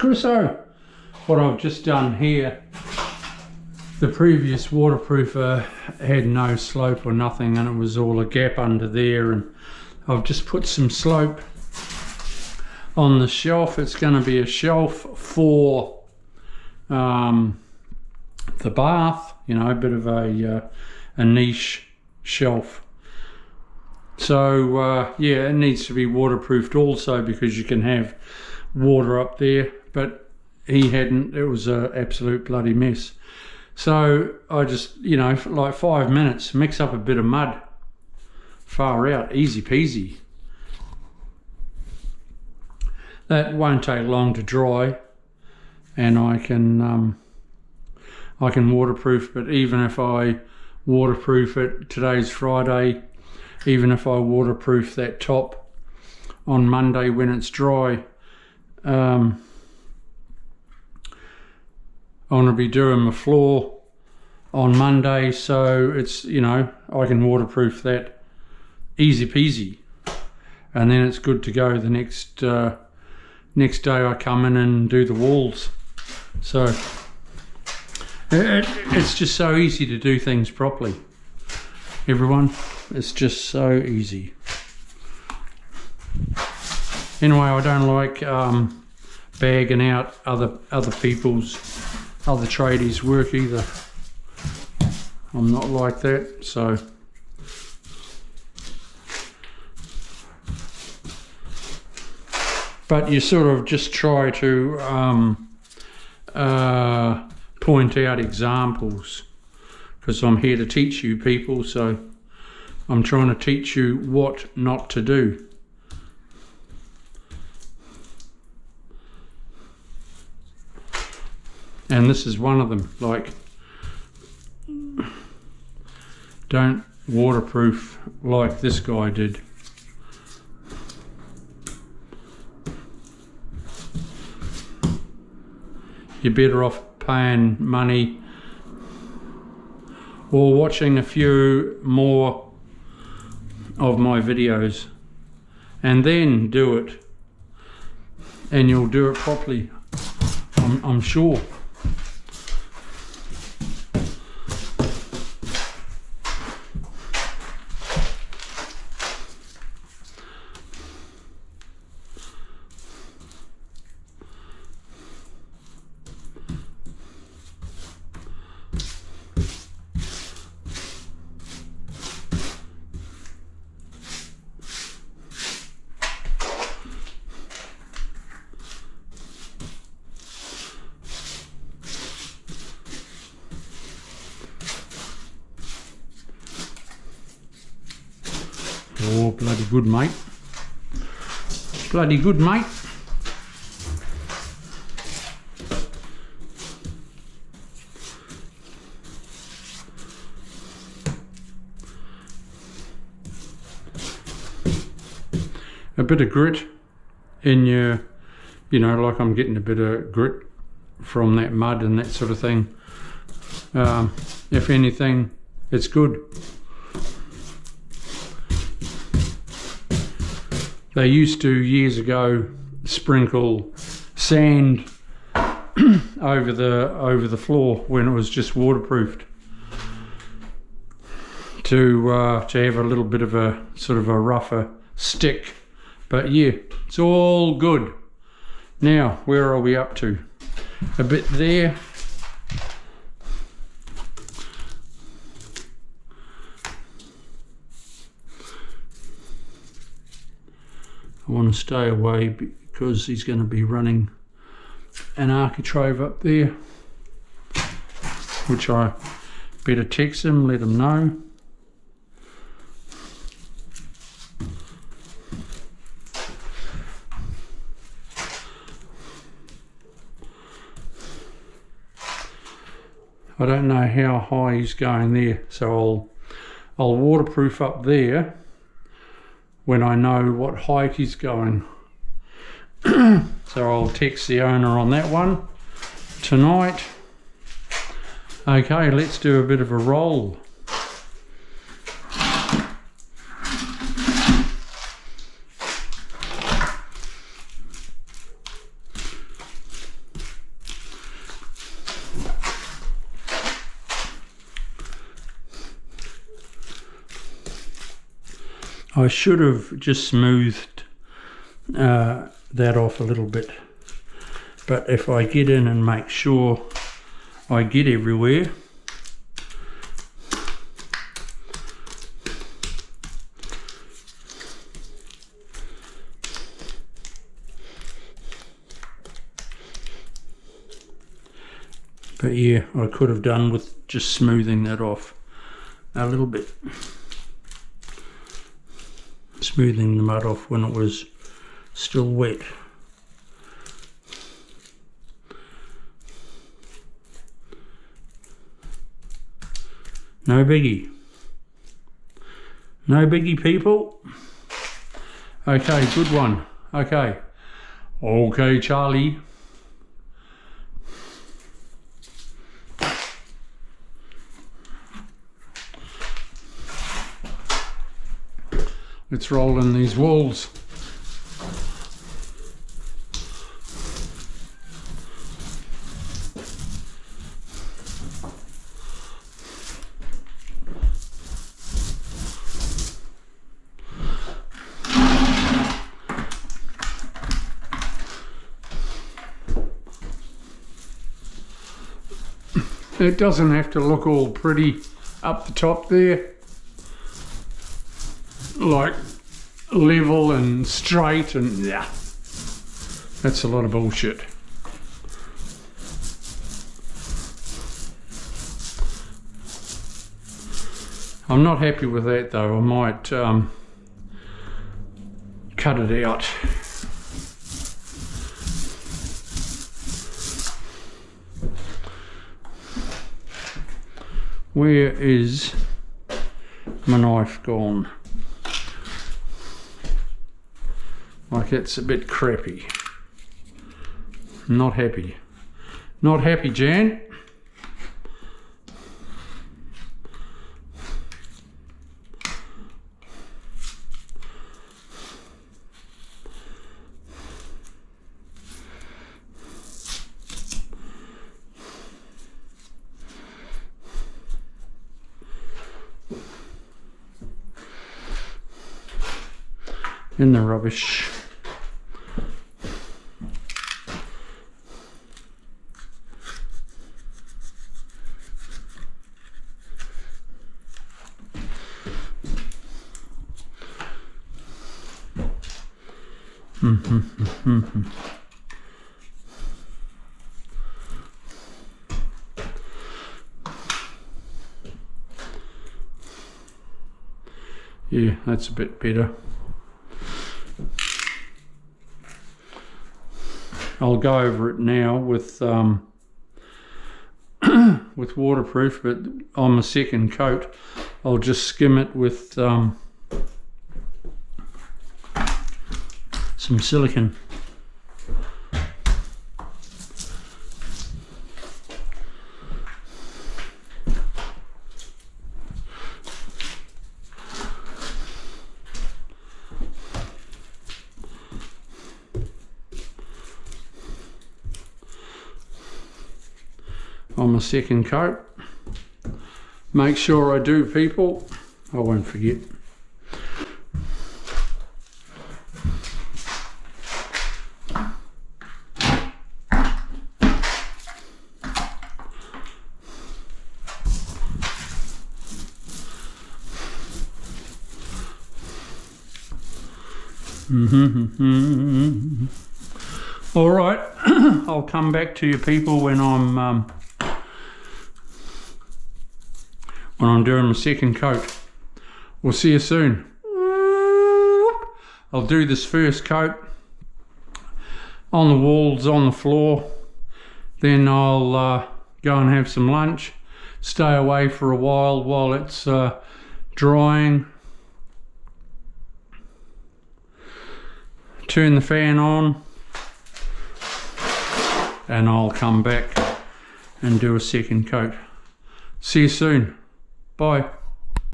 Crusoe. What I've just done here, the previous waterproofer had no slope or nothing, and it was all a gap under there, and I've just put some slope on the shelf. It's going to be a shelf for the bath, you know, a bit of a niche shelf. So yeah, it needs to be waterproofed also, because you can have water up there, but he hadn't. It was an absolute bloody mess. So I just, you know, for like 5 minutes, mix up a bit of mud, far out, easy peasy. That won't take long to dry, and I can waterproof. But even if I waterproof it, today's Friday, even if I waterproof that top on Monday when it's dry, I'm going to be doing my floor on Monday, so it's, you know, I can waterproof that easy peasy, and then it's good to go the next day I come in and do the walls. So it's just so easy to do things properly, everyone. It's just so easy. Anyway, I don't like bagging out other tradies' work either. I'm not like that, so but you sort of just try to point out examples, because I'm here to teach you people, so I'm trying to teach you what not to do. And this is one of them. Like, don't waterproof like this guy did. You're better off paying money or watching a few more of my videos, and then do it, and you'll do it properly, I'm sure. Oh, bloody good, mate. Bloody good, mate. A bit of grit in your, you know, like I'm getting a bit of grit from that mud and that sort of thing. If anything, it's good. They used to, years ago, sprinkle sand over the floor when it was just waterproofed, to have a little bit of a sort of a rougher stick. But yeah, it's all good. Now, where are we up to? A bit there. I want to stay away because he's going to be running an architrave up there, which I better text him, let him know. I don't know how high he's going there, so I'll waterproof up there when I know what height he's going. So I'll text the owner on that one tonight. Okay, let's do a bit of a roll. I should have just smoothed that off a little bit, but if I get in and make sure I get everywhere, but yeah, I could have done with just smoothing that off a little bit. Smoothing the mud off when it was still wet. No biggie. No biggie, people. Okay, good one. Okay. Okay, Charlie. Let's roll in these walls. It doesn't have to look all pretty up the top there, like level and straight, and yeah, that's a lot of bullshit. I'm not happy with that though. I might cut it out. Where is my knife gone? Like, it's a bit crappy. Not happy. Not happy, Jan. In the rubbish. Yeah, that's a bit better. I'll go over it now with with waterproof, but on my second coat I'll just skim it with some silicone. On my second coat. Make sure I do, people. I won't forget. All right, I'll come back to you people when I'm doing my second coat. We'll see you soon. I'll do this first coat on the walls, on the floor, then I'll go and have some lunch, stay away for a while it's drying, turn the fan on, and I'll come back and do a second coat. See you soon. Bye.